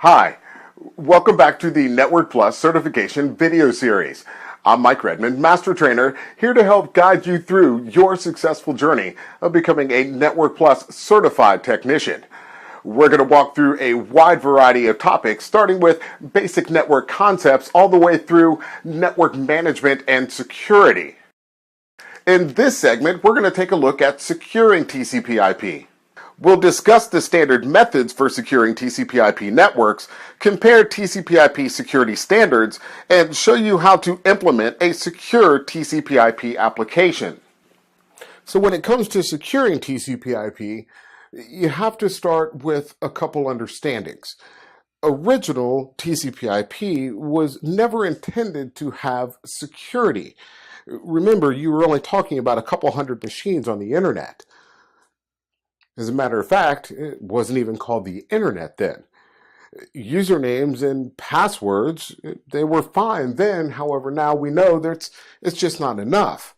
Hi, welcome back to the Network Plus Certification video series. I'm Mike Redmond, Master Trainer, here to help guide you through your successful journey of becoming a Network Plus certified technician. We're going to walk through a wide variety of topics, starting with basic network concepts all the way through network management and security. In this segment, we're going to take a look at securing TCP/IP. We'll discuss the standard methods for securing TCP/IP networks, compare TCP/IP security standards, and show you how to implement a secure TCP/IP application. So when it comes to securing TCP/IP, you have to start with a couple understandings. Original TCP/IP was never intended to have security. Remember, you were only talking about a couple hundred machines on the internet. As a matter of fact, it wasn't even called the internet then. Usernames and passwords, they were fine then. However, now we know that it's just not enough.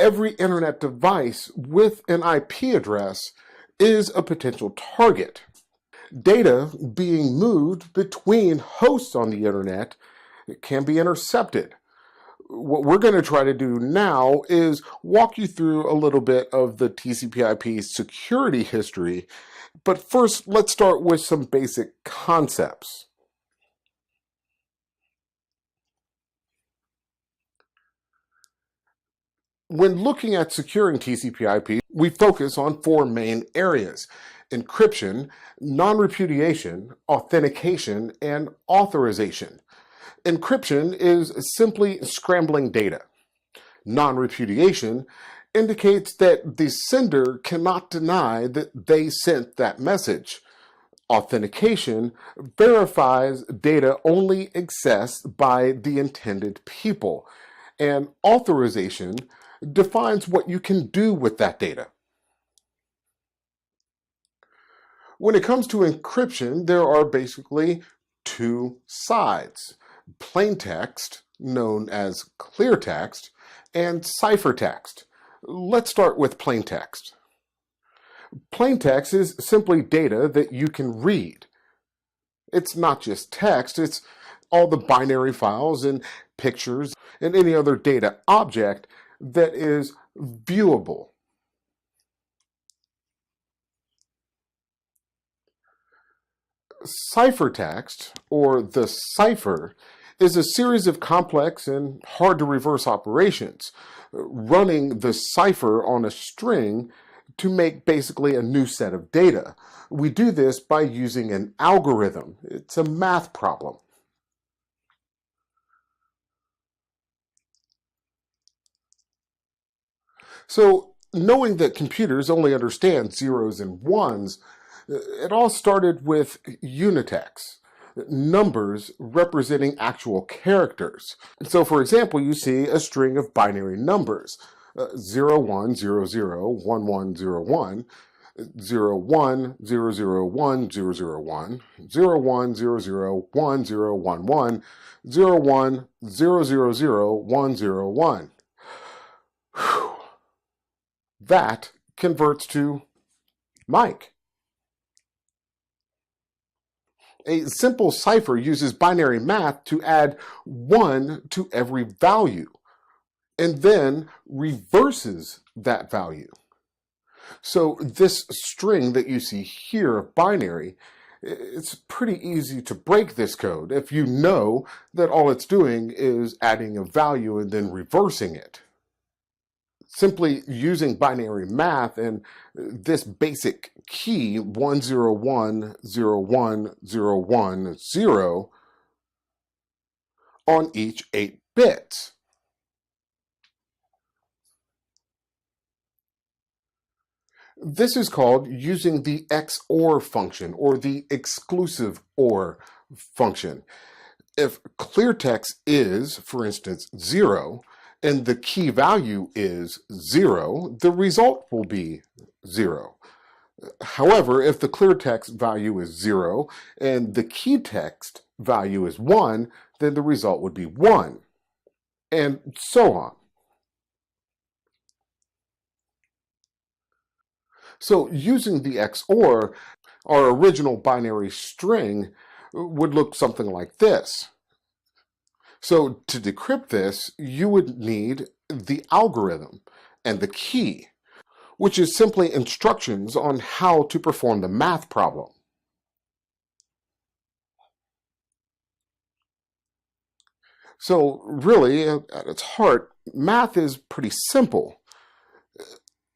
Every internet device with an IP address is a potential target. Data being moved between hosts on the internet can be intercepted. What we're going to try to do now is walk you through a little bit of the TCP/IP security history, but first let's start with some basic concepts. When looking at securing TCP/IP, we focus on four main areas: encryption, non-repudiation, authentication, and authorization. Encryption is simply scrambling data. Non-repudiation indicates that the sender cannot deny that they sent that message. Authentication verifies data only accessed by the intended people. And authorization defines what you can do with that data. When it comes to encryption, there are basically two sides: plain text, known as clear text, and ciphertext. Let's start with plain text. Plain text is simply data that you can read. It's not just text, it's all the binary files and pictures and any other data object that is viewable. Ciphertext, or the cipher, is a series of complex and hard-to-reverse operations, running the cipher on a string to make basically a new set of data. We do this by using an algorithm. It's a math problem. So, knowing that computers only understand zeros and ones, it all started with Unitex, numbers representing actual characters. So, for example, you see a string of binary numbers, 0100 1101, 01001001, 01001011, 01000101. That converts to Mike. A simple cipher uses binary math to add 1 to every value, and then reverses that value. So this string that you see here of binary, it's pretty easy to break this code if you know that all it's doing is adding a value and then reversing it. Simply using binary math and this basic key 101010110 on each 8 bits. This is called using the XOR function, or the exclusive OR function. If clear text is, for instance, 0, and the key value is 0, the result will be 0. However, if the clear text value is 0 and the key text value is 1, then the result would be 1, and so on. So using the XOR, Our original binary string would look something like this. So to decrypt this, you would need the algorithm and the key, which is simply instructions on how to perform the math problem. So really, at its heart, math is pretty simple.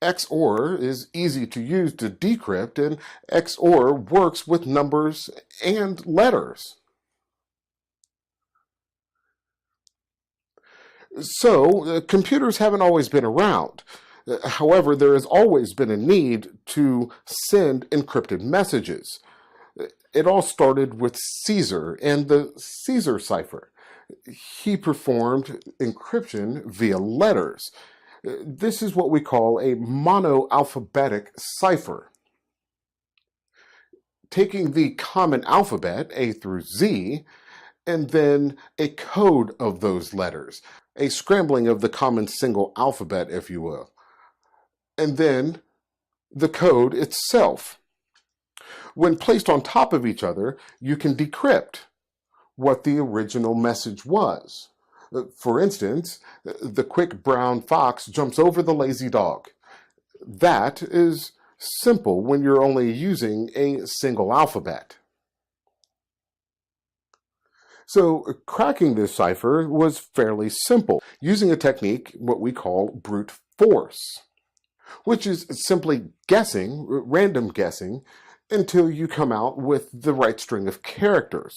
XOR is easy to use to decrypt, and XOR works with numbers and letters. So, computers haven't always been around. However, there has always been a need to send encrypted messages. It all started with Caesar and the Caesar cipher. He performed encryption via letters. This is what we call a monoalphabetic cipher. Taking the common alphabet, A through Z, and then a code of those letters, a scrambling of the common single alphabet, if you will, and then the code itself. When placed on top of each other, you can decrypt what the original message was. For instance, the quick brown fox jumps over the lazy dog. That is simple when you're only using a single alphabet. So cracking this cipher was fairly simple, using a technique what we call brute force, which is simply guessing, random guessing, until you come out with the right string of characters.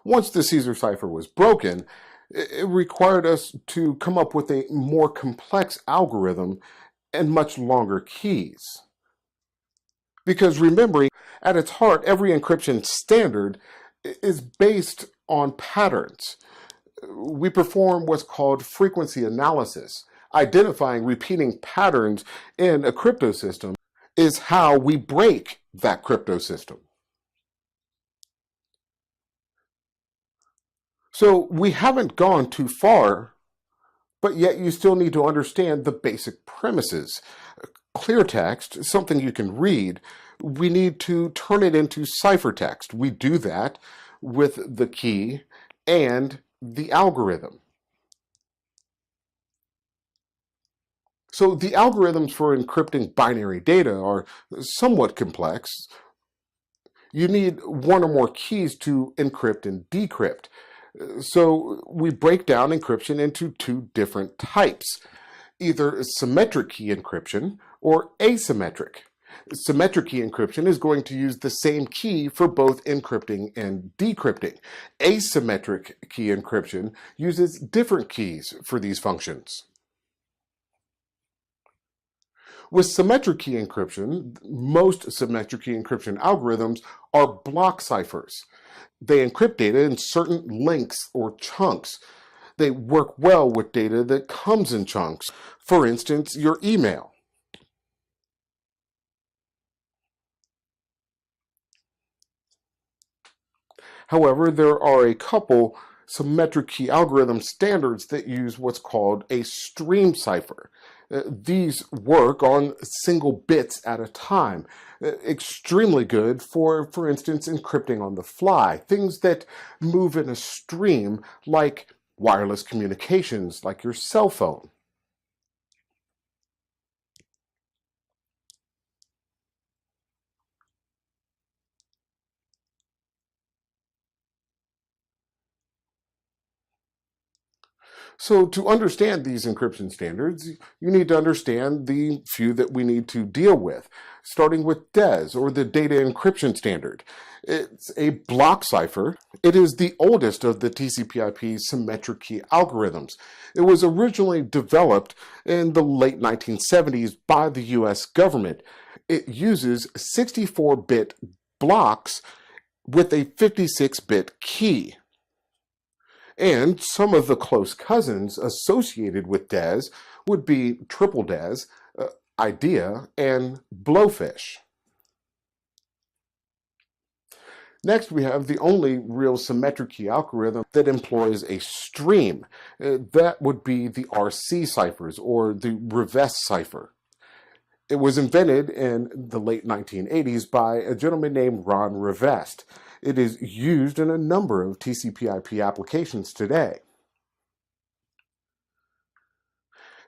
Once the Caesar cipher was broken, it required us to come up with a more complex algorithm and much longer keys. Because remembering, at its heart, every encryption standard is based on patterns. We perform what's called frequency analysis. Identifying repeating patterns in a crypto system is how we break that crypto system. So we haven't gone too far, but yet you still need to understand the basic premises. Clear text, something you can read, we need to turn it into ciphertext. We do that with the key and the algorithm. So the algorithms for encrypting binary data are somewhat complex. You need one or more keys to encrypt and decrypt. So we break down encryption into two different types, either symmetric key encryption or asymmetric. Symmetric key encryption is going to use the same key for both encrypting and decrypting. Asymmetric key encryption uses different keys for these functions. With symmetric key encryption, most symmetric key encryption algorithms are block ciphers. They encrypt data in certain lengths or chunks. They work well with data that comes in chunks. For instance, your email. However, there are a couple symmetric key algorithm standards that use what's called a stream cipher. These work on single bits at a time. Extremely good for instance, encrypting on the fly. Things that move in a stream like wireless communications, like your cell phone. So to understand these encryption standards, you need to understand the few that we need to deal with, starting with DES, or the Data Encryption Standard. It's a block cipher. It is the oldest of the TCPIP symmetric key algorithms. It was originally developed in the late 1970s by the US government. It uses 64-bit blocks with a 56-bit key. And some of the close cousins associated with DES would be TripleDES, IDEA, and Blowfish. Next, we have the only real symmetric key algorithm that employs a stream. That would be the RC ciphers, or the Reves cipher. It was invented in the late 1980s by a gentleman named Ron Rivest. It is used in a number of TCP/IP applications today.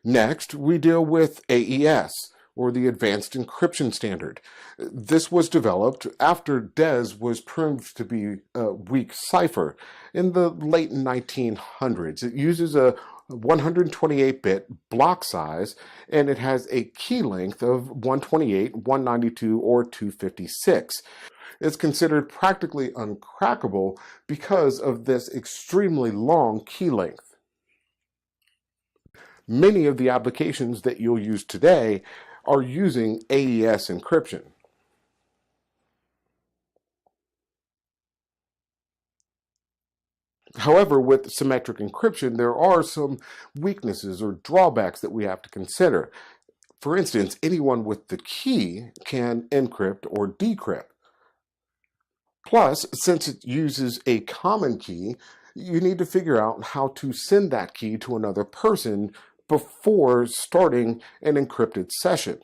Next, we deal with AES, or the Advanced Encryption Standard. This was developed after DES was proved to be a weak cipher in the late 1900s. It uses a 128-bit block size, and it has a key length of 128, 192, or 256. It's considered practically uncrackable because of this extremely long key length. Many of the applications that you'll use today are using AES encryption. However, with symmetric encryption, there are some weaknesses or drawbacks that we have to consider. For instance, anyone with the key can encrypt or decrypt. Plus, since it uses a common key, you need to figure out how to send that key to another person before starting an encrypted session.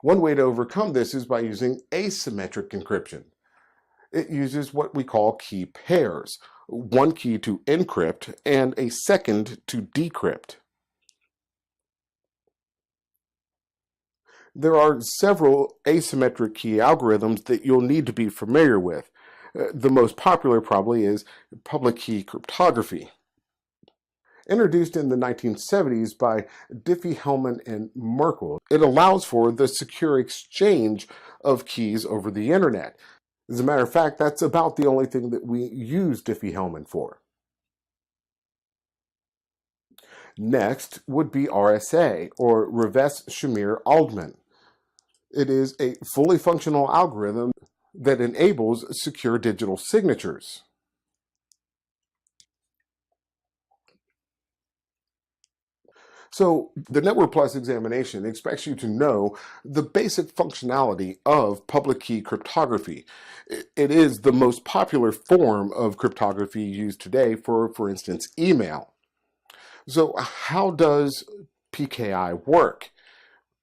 One way to overcome this is by using asymmetric encryption. It uses what we call key pairs, one key to encrypt and a second to decrypt. There are several asymmetric key algorithms that you'll need to be familiar with. The most popular probably is public key cryptography. Introduced in the 1970s by Diffie-Hellman and Merkle, it allows for the secure exchange of keys over the internet. As a matter of fact, that's about the only thing that we use Diffie-Hellman for. Next would be RSA, or Rivest-Shamir-Aldman. It is a fully functional algorithm that enables secure digital signatures. So the Network Plus examination expects you to know the basic functionality of public key cryptography. It is the most popular form of cryptography used today for instance, email. So how does PKI work?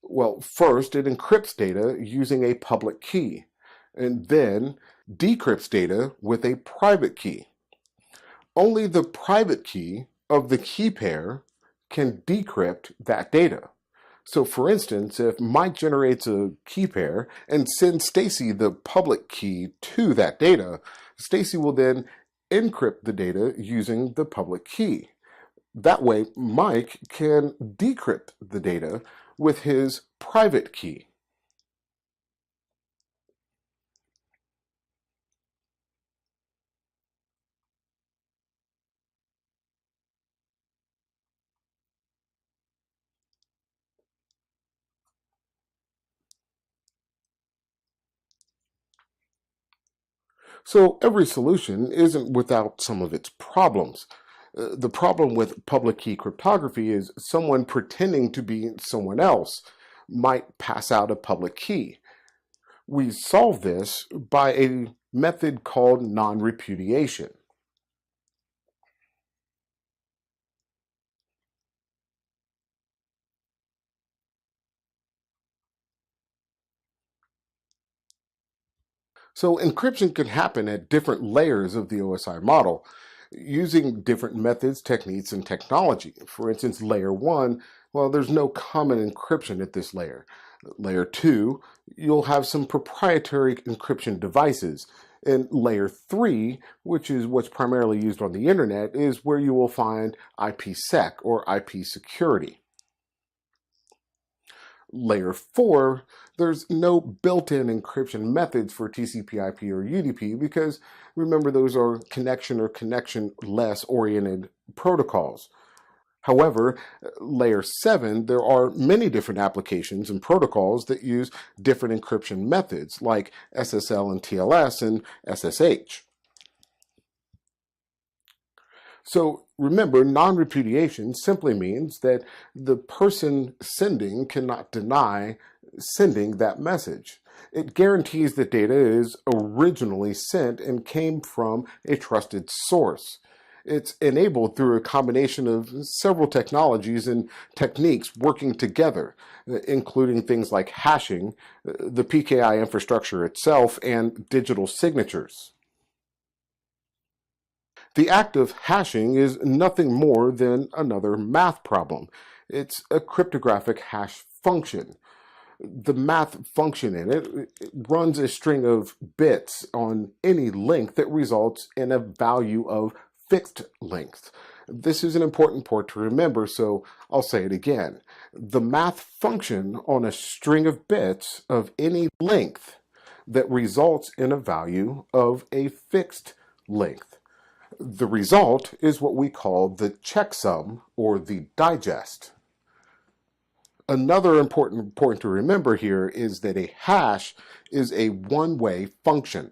Well, first it encrypts data using a public key, and then decrypts data with a private key. Only the private key of the key pair can decrypt that data. So for instance, if Mike generates a key pair and sends Stacy the public key to that data, Stacy will then encrypt the data using the public key. That way, Mike can decrypt the data with his private key. So every solution isn't without some of its problems. The problem with public key cryptography is someone pretending to be someone else might pass out a public key. We solve this by a method called non-repudiation. So encryption can happen at different layers of the OSI model using different methods, techniques, and technology. For instance, layer 1, well, there's no common encryption at this layer. Layer 2, you'll have some proprietary encryption devices. And layer 3, which is what's primarily used on the internet, is where you will find IPsec or IP security. Layer 4, there's no built-in encryption methods for TCPIP or UDP because, remember, those are connection or connection-less oriented protocols. However, layer 7, there are many different applications and protocols that use different encryption methods like SSL and TLS and SSH. So remember, non-repudiation simply means that the person sending cannot deny sending that message. It guarantees that data is originally sent and came from a trusted source. It's enabled through a combination of several technologies and techniques working together, including things like hashing, the PKI infrastructure itself, and digital signatures. The act of hashing is nothing more than another math problem. It's a cryptographic hash function. The math function in it runs a string of bits on any length that results in a value of fixed length. This is an important point to remember, so I'll say it again. The math function on a string of bits of any length that results in a value of a fixed length. The result is what we call the checksum or the digest. Another important point to remember here is that a hash is a one-way function.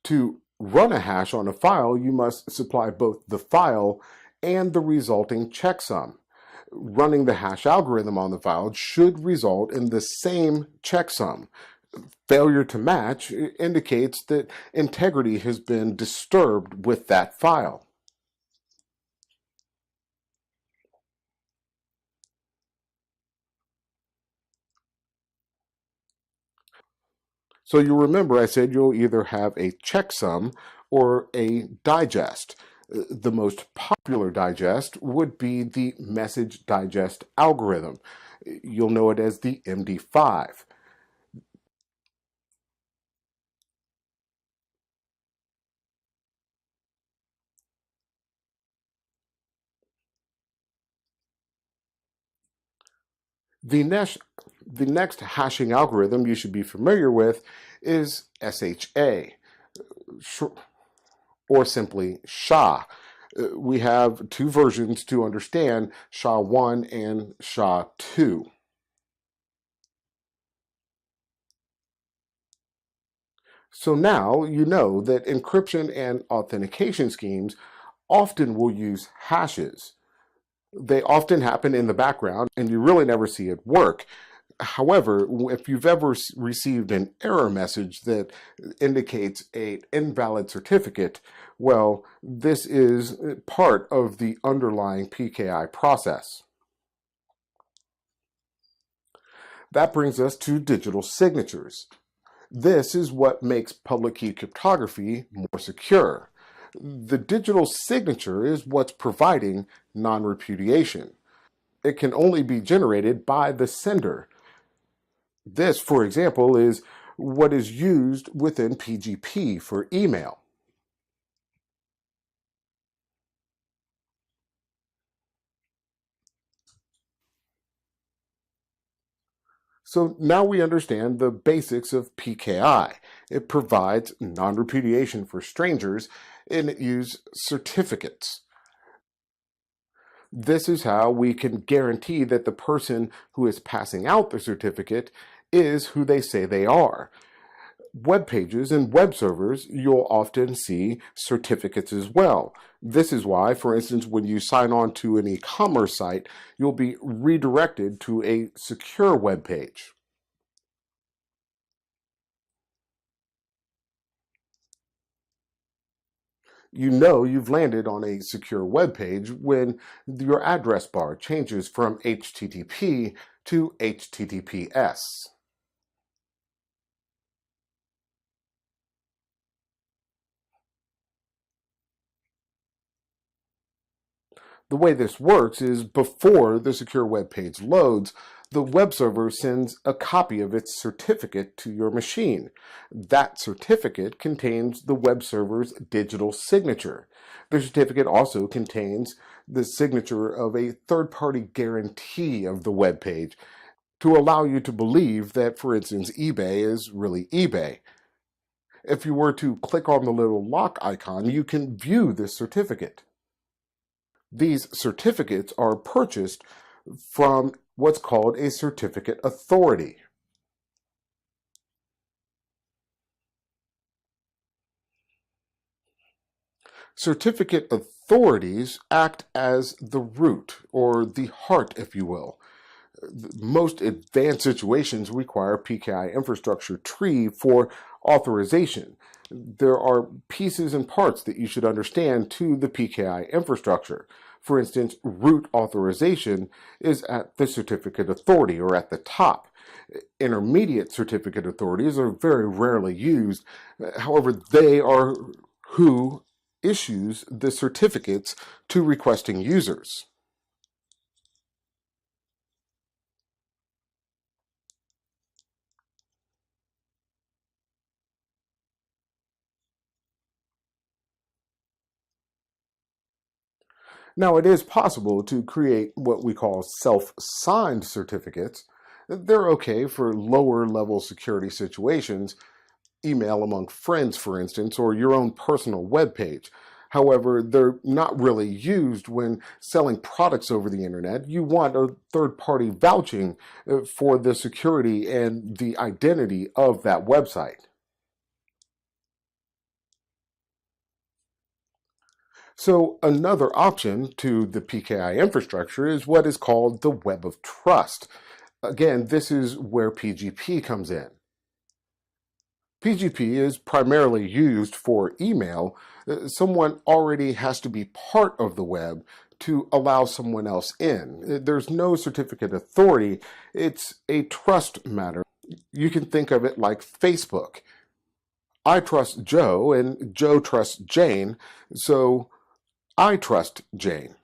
To run a hash on a file, you must supply both the file and the resulting checksum. Running the hash algorithm on the file should result in the same checksum. Failure to match indicates that integrity has been disturbed with that file. So you remember I said you'll either have a checksum or a digest. The most popular digest would be the message digest algorithm. You'll know it as the MD5. The next hashing algorithm you should be familiar with is SHA, or simply SHA. We have two versions to understand, SHA-1 and SHA-2. So now you know that encryption and authentication schemes often will use hashes. They often happen in the background and you really never see it work. However, if you've ever received an error message that indicates an invalid certificate, well, this is part of the underlying PKI process. That brings us to digital signatures. This is what makes public key cryptography more secure. The digital signature is what's providing non-repudiation. It can only be generated by the sender. This, for example, is what is used within PGP for email. So now we understand the basics of PKI. It provides non-repudiation for strangers and it uses certificates. This is how we can guarantee that the person who is passing out the certificate is who they say they are. Web pages and web servers, you'll often see certificates as well. This is why, for instance, when you sign on to an e-commerce site, you'll be redirected to a secure web page. You know you've landed on a secure web page when your address bar changes from HTTP to HTTPS. The way this works is before the secure web page loads, the web server sends a copy of its certificate to your machine. That certificate contains the web server's digital signature. The certificate also contains the signature of a third-party guarantee of the web page to allow you to believe that, for instance, eBay is really eBay. If you were to click on the little lock icon, you can view this certificate. These certificates are purchased from what's called a certificate authority. Certificate authorities act as the root, or the heart, if you will. Most advanced situations require PKI infrastructure tree for authorization. There are pieces and parts that you should understand to the PKI infrastructure. For instance, root authorization is at the certificate authority or at the top. Intermediate certificate authorities are very rarely used. However, they are who issues the certificates to requesting users. Now, it is possible to create what we call self-signed certificates. They're okay for lower level security situations, email among friends, for instance, or your own personal web page. However, they're not really used when selling products over the internet. You want a third-party vouching for the security and the identity of that website. So another option to the PKI infrastructure is what is called the Web of Trust. Again, this is where PGP comes in. PGP is primarily used for email. Someone already has to be part of the web to allow someone else in. There's no certificate authority. It's a trust matter. You can think of it like Facebook. I trust Joe and Joe trusts Jane, so I trust Jane.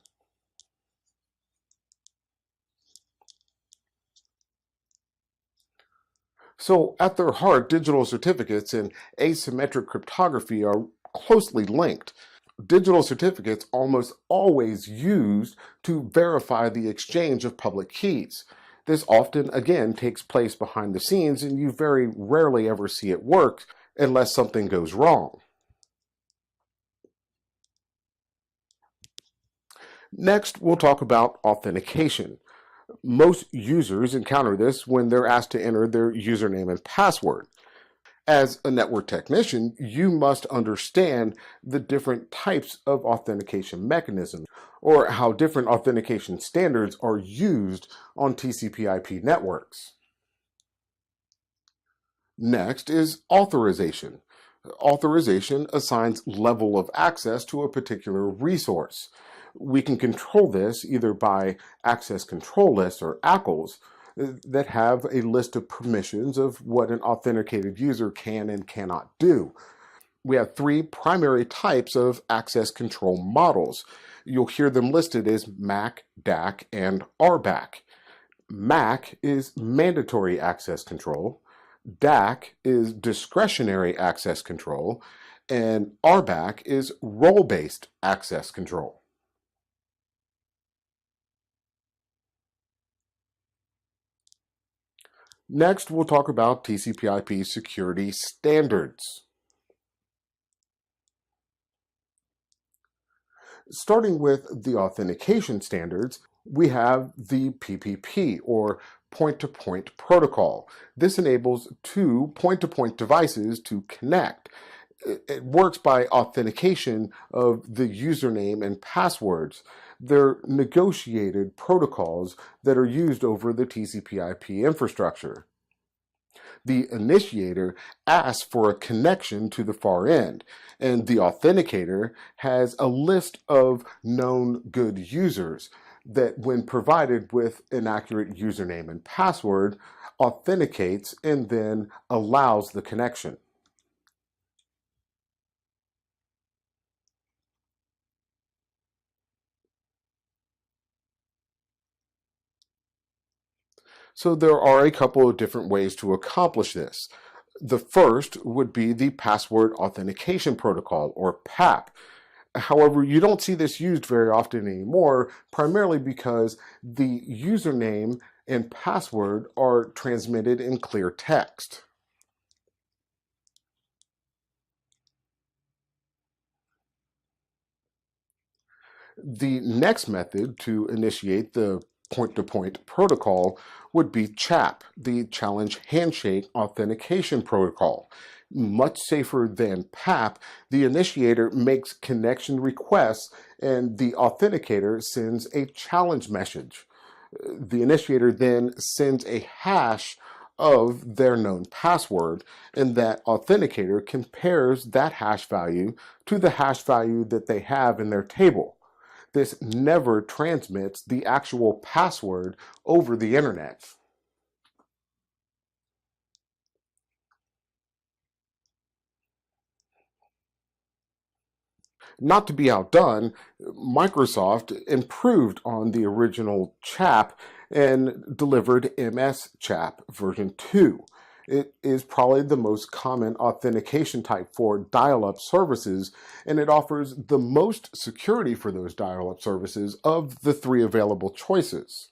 So at their heart, digital certificates and asymmetric cryptography are closely linked. Digital certificates almost always used to verify the exchange of public keys. This often, again, takes place behind the scenes, and you very rarely ever see it work unless something goes wrong. Next, we'll talk about authentication. Most users encounter this when they're asked to enter their username and password. As a network technician, you must understand the different types of authentication mechanisms, or how different authentication standards are used on TCP/IP networks. Next is authorization. Authorization assigns level of access to a particular resource. We can control this either by access control lists or ACLs that have a list of permissions of what an authenticated user can and cannot do. We have three primary types of access control models. You'll hear them listed as MAC, DAC, and RBAC. MAC is mandatory access control, DAC is discretionary access control, and RBAC is role-based access control. Next, we'll talk about TCP/IP security standards. Starting with the authentication standards, we have the PPP, or point-to-point protocol. This enables two point-to-point devices to connect. It works by authentication of the username and passwords. They're negotiated protocols that are used over the TCP/IP infrastructure. The initiator asks for a connection to the far end, and the authenticator has a list of known good users that, when provided with an accurate username and password, authenticates and then allows the connection. So there are a couple of different ways to accomplish this. The first would be the Password Authentication Protocol, or PAP. However, you don't see this used very often anymore, primarily because the username and password are transmitted in clear text. The next method to initiate the point-to-point protocol would be CHAP, the Challenge Handshake Authentication Protocol. Much safer than PAP, the initiator makes connection requests and the authenticator sends a challenge message. The initiator then sends a hash of their known password, and that authenticator compares that hash value to the hash value that they have in their table. This never transmits the actual password over the internet. Not to be outdone, Microsoft improved on the original CHAP and delivered MSCHAP version 2. It is probably the most common authentication type for dial-up services, and it offers the most security for those dial-up services of the three available choices.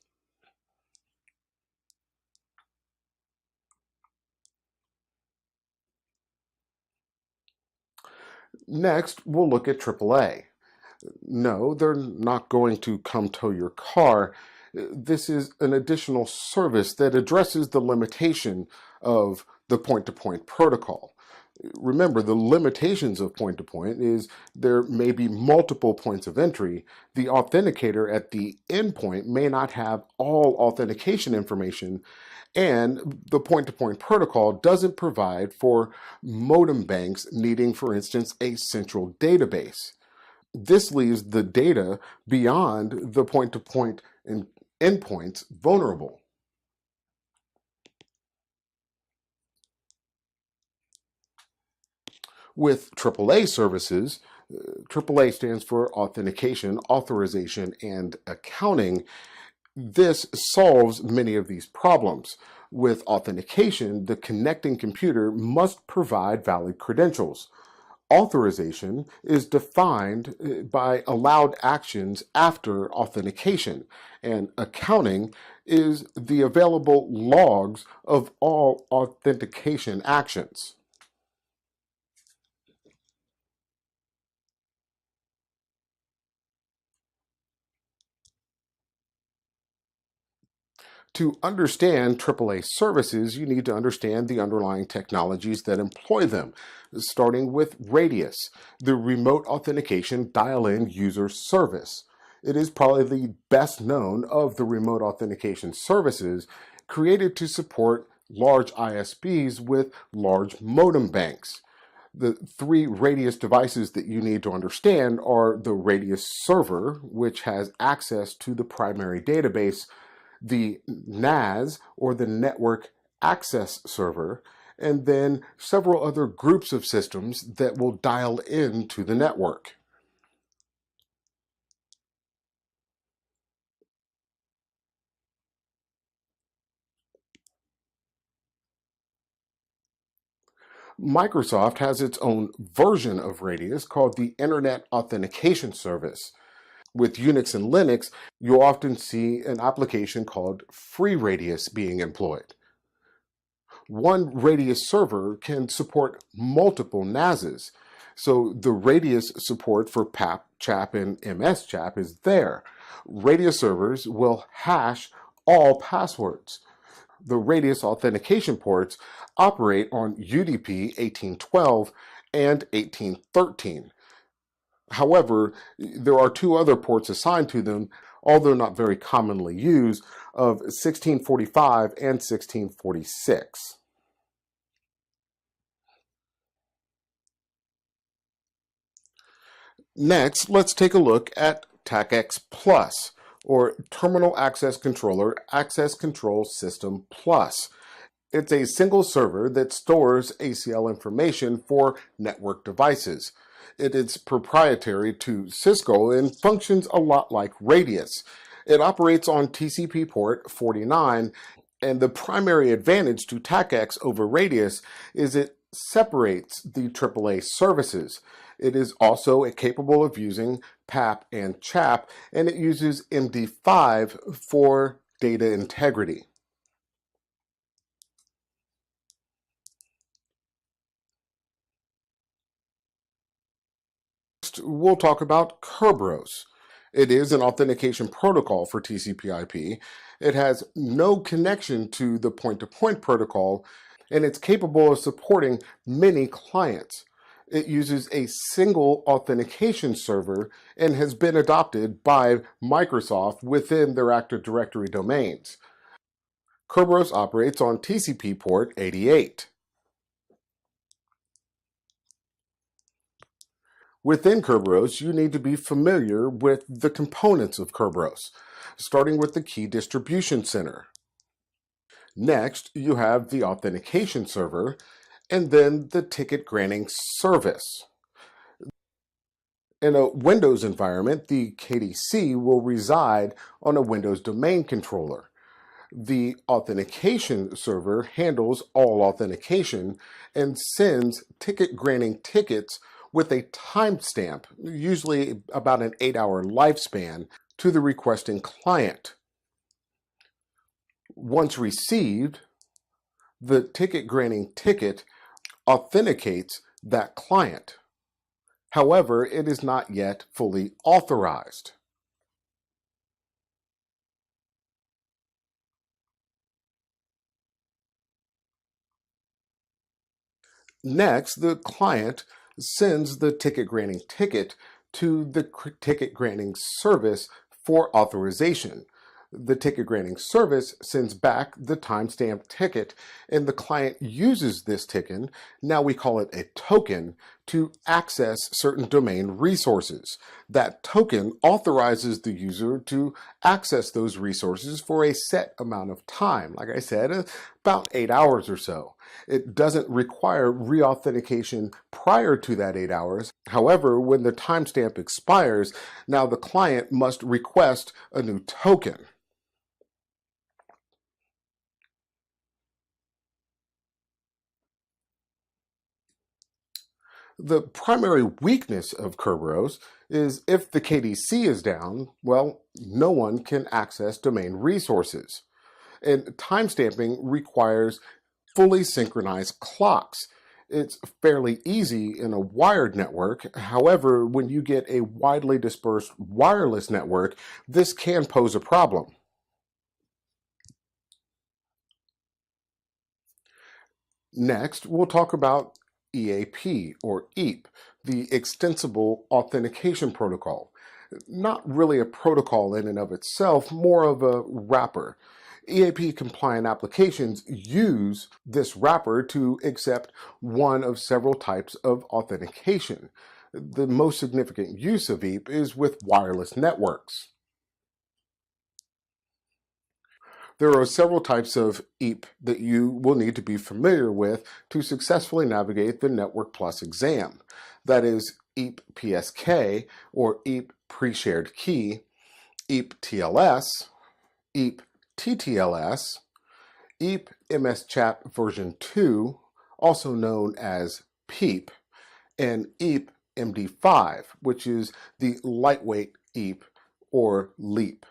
Next, we'll look at AAA. No, they're not going to come tow your car. This is an additional service that addresses the limitation of the point-to-point protocol. Remember, the limitations of point-to-point is there may be multiple points of entry. The authenticator at the endpoint may not have all authentication information, and the point-to-point protocol doesn't provide for modem banks needing, for instance, a central database. This leaves the data beyond the point-to-point endpoints vulnerable. With AAA services, AAA stands for Authentication, Authorization, and Accounting. This solves many of these problems. With authentication, the connecting computer must provide valid credentials. Authorization is defined by allowed actions after authentication, and accounting is the available logs of all authentication actions. To understand AAA services, you need to understand the underlying technologies that employ them, starting with Radius, the remote authentication dial-in user service. It is probably the best known of the remote authentication services, created to support large ISPs with large modem banks. The three Radius devices that you need to understand are the Radius server, which has access to the primary database, the NAS, or the Network Access Server, and then several other groups of systems that will dial into the network. Microsoft has its own version of Radius called the Internet Authentication Service. With Unix and Linux, you'll often see an application called FreeRadius being employed. One Radius server can support multiple NASs, so the Radius support for PAP, CHAP, and MSCHAP is there. Radius servers will hash all passwords. The Radius authentication ports operate on UDP 1812 and 1813. However, there are two other ports assigned to them, although not very commonly used, of 1645 and 1646. Next, let's take a look at TACX Plus, or Terminal Access Controller Access Control System Plus. It's a single server that stores ACL information for network devices. It is proprietary to Cisco and functions a lot like Radius. It operates on TCP port 49, and the primary advantage to TACX over Radius is it separates the AAA services. It is also capable of using PAP and CHAP, and it uses MD5 for data integrity. Next, we'll talk about Kerberos. It is an authentication protocol for TCPIP. It has no connection to the point-to-point protocol, and it's capable of supporting many clients. It uses a single authentication server and has been adopted by Microsoft within their Active Directory domains. Kerberos operates on TCP port 88. Within Kerberos, you need to be familiar with the components of Kerberos, starting with the Key Distribution Center. Next, you have the Authentication Server, and then the Ticket Granting Service. In a Windows environment, the KDC will reside on a Windows domain controller. The authentication server handles all authentication and sends ticket granting tickets with a timestamp, usually about an 8-hour lifespan, to the requesting client. Once received, the ticket granting ticket authenticates that client. However, it is not yet fully authorized. Next, the client sends the ticket granting ticket to the ticket granting service for authorization. The ticket granting service sends back the timestamped ticket, and the client uses this ticket, now we call it a token, to access certain domain resources. That token authorizes the user to access those resources for a set amount of time. Like I said, about 8 hours or so. It doesn't require reauthentication prior to that 8 hours. However, when the timestamp expires, now the client must request a new token. The primary weakness of Kerberos is if the KDC is down, well, no one can access domain resources. And timestamping requires fully synchronized clocks. It's fairly easy in a wired network. However, when you get a widely dispersed wireless network, this can pose a problem. Next, we'll talk about EAP or EAP, the Extensible Authentication Protocol. Not really a protocol in and of itself, more of a wrapper. EAP compliant applications use this wrapper to accept one of several types of authentication. The most significant use of EAP is with wireless networks. There are several types of EAP that you will need to be familiar with to successfully navigate the Network Plus exam. That is EPSK or EAP Pre-Shared Key, EAP TLS, EAP TTLS, EAP MSCHAP version 2, also known as PEEP, and EAP MD5, which is the lightweight EAP or LEAP.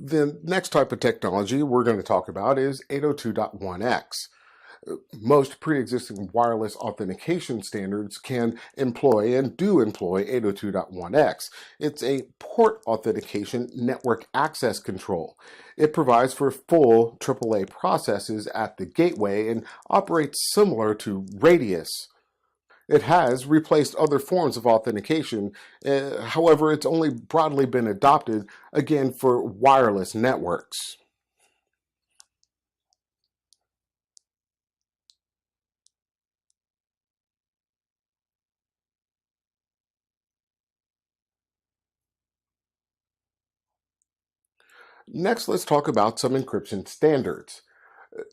The next type of technology we're going to talk about is 802.1x. Most pre-existing wireless authentication standards can employ and do employ 802.1x. It's a port authentication network access control. It provides for full TripleA processes at the gateway and operates similar to Radius. It has replaced other forms of authentication. However, it's only broadly been adopted, again, for wireless networks. Next, let's talk about some encryption standards.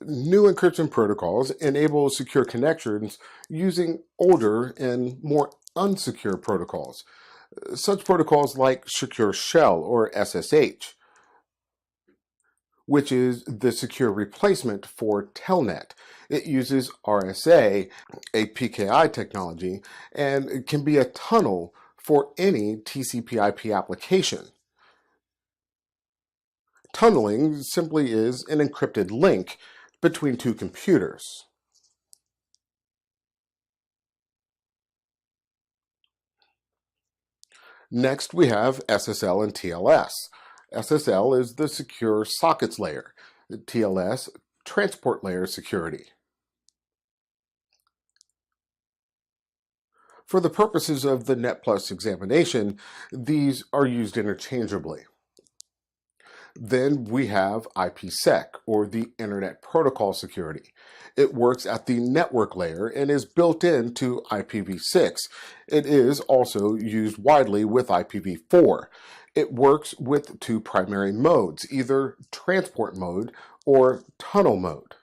New encryption protocols enable secure connections using older and more unsecure protocols. Such protocols like Secure Shell or SSH, which is the secure replacement for Telnet. It uses RSA, a PKI technology, and can be a tunnel for any TCPIP application. Tunneling simply is an encrypted link between two computers. Next, we have SSL and TLS. SSL is the secure sockets layer. TLS, transport layer security. For the purposes of the NetPlus examination, these are used interchangeably. Then we have IPsec, or the Internet Protocol Security. It works at the network layer and is built into IPv6. It is also used widely with IPv4. It works with two primary modes, either transport mode or tunnel mode.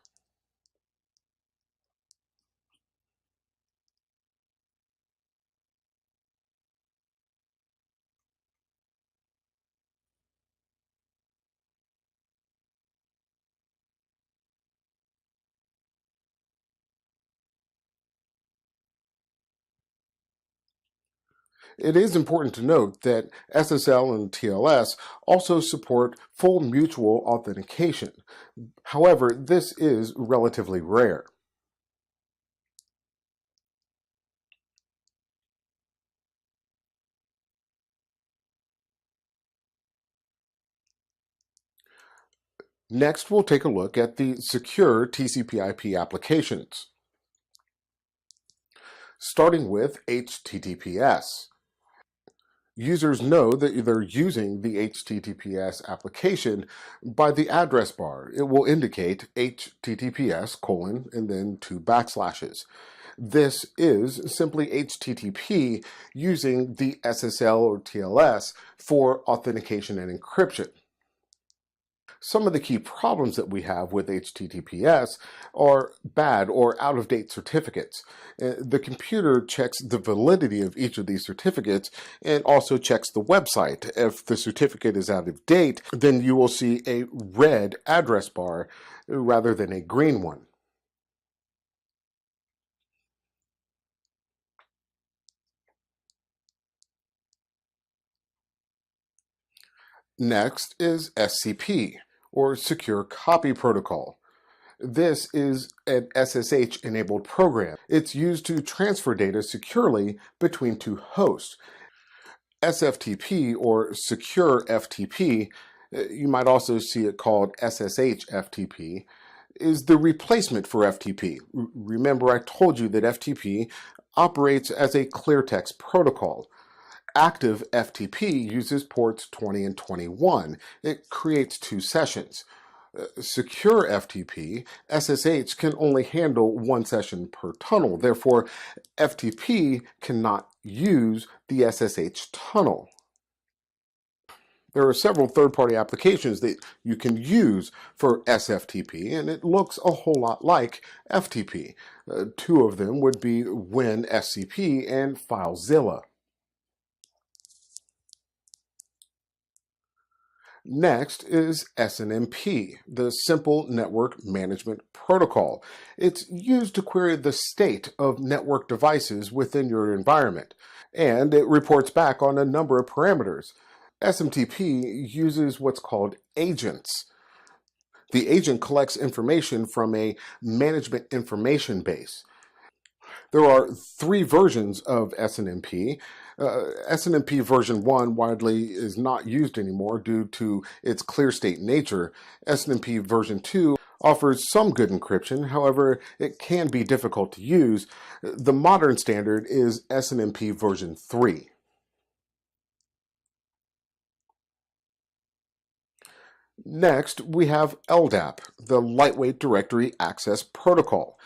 It is important to note that SSL and TLS also support full mutual authentication. However, this is relatively rare. Next, we'll take a look at the secure TCPIP applications, starting with HTTPS. Users know that they're using the HTTPS application by the address bar. It will indicate HTTPS : and then 2 backslashes. This is simply HTTP using the SSL or TLS for authentication and encryption. Some of the key problems that we have with HTTPS are bad or out-of-date certificates. The computer checks the validity of each of these certificates and also checks the website. If the certificate is out of date, then you will see a red address bar rather than a green one. Next is SCP, or Secure Copy Protocol. This is an SSH-enabled program. It's used to transfer data securely between two hosts. SFTP, or Secure FTP, you might also see it called SSH FTP, is the replacement for FTP. Remember, I told you that FTP operates as a clear text protocol. Active FTP uses ports 20 and 21. It creates 2 sessions. Secure FTP, SSH can only handle 1 session per tunnel. Therefore, FTP cannot use the SSH tunnel. There are several third-party applications that you can use for SFTP, and it looks a whole lot like FTP. 2 of them would be WinSCP and FileZilla. Next is SNMP, the Simple Network Management Protocol. It's used to query the state of network devices within your environment, and it reports back on a number of parameters. SMTP uses what's called agents. The agent collects information from a management information base. There are 3 versions of SNMP. SNMP version 1 widely is not used anymore due to its clear state nature. SNMP version 2 offers some good encryption, however, it can be difficult to use. The modern standard is SNMP version 3. Next, we have LDAP, the Lightweight Directory Access Protocol.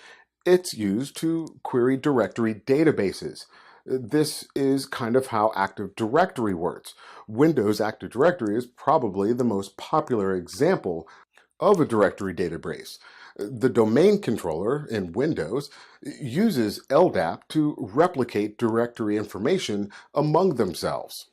It's used to query directory databases. This is kind of how Active Directory works. Windows Active Directory is probably the most popular example of a directory database. The domain controller in Windows uses LDAP to replicate directory information among themselves.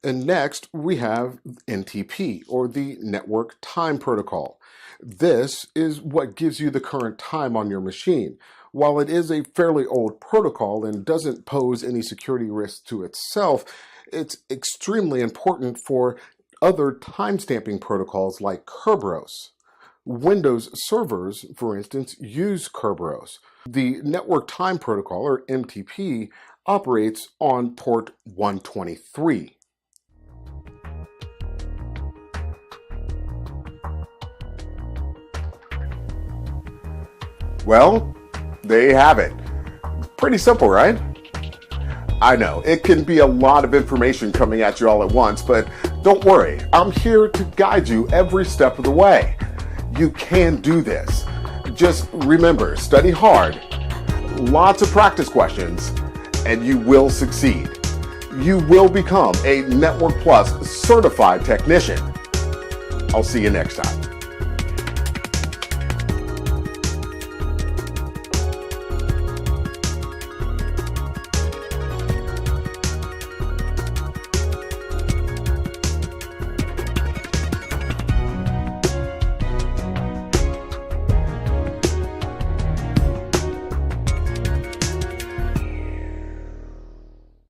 And next, we have NTP, or the Network Time Protocol. This is what gives you the current time on your machine. While it is a fairly old protocol and doesn't pose any security risks to itself, it's extremely important for other timestamping protocols like Kerberos. Windows servers, for instance, use Kerberos. The Network Time Protocol, or NTP, operates on port 123. Well, there you have it. Pretty simple, right? I know, it can be a lot of information coming at you all at once, but don't worry, I'm here to guide you every step of the way. You can do this. Just remember, study hard, lots of practice questions, and you will succeed. You will become a Network Plus certified technician. I'll see you next time.